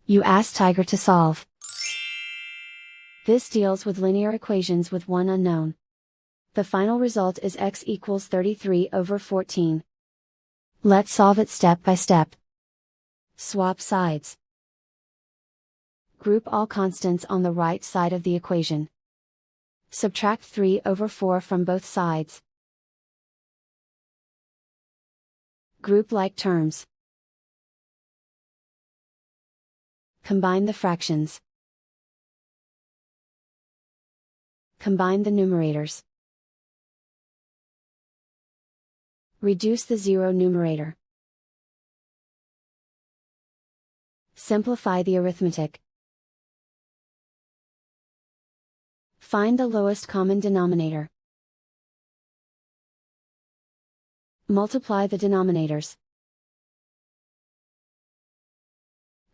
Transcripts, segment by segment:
You ask Tiger to solve. This deals with linear equations with one unknown. The final result is x equals 33 over 14. Let's solve it step by step. Swap sides. Group all constants on the right side of the equation. Subtract 3 over 4 from both sides. Group like terms. Combine the fractions. Combine the numerators. Reduce the zero numerator. Simplify the arithmetic. Find the lowest common denominator. Multiply the denominators.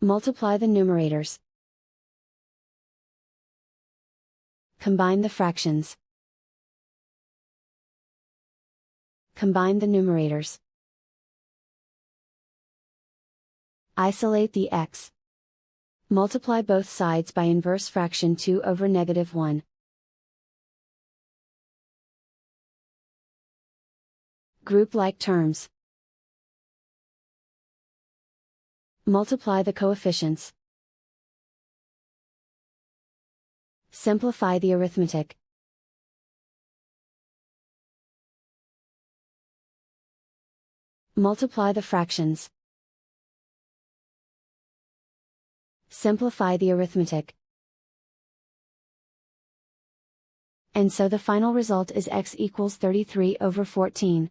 Multiply the numerators. Combine the fractions. Combine the numerators. Isolate the x. Multiply both sides by inverse fraction 2 over -1. Group like terms. Multiply the coefficients. Simplify the arithmetic. Multiply the fractions. Simplify the arithmetic. And so the final result is x equals 33 over 14.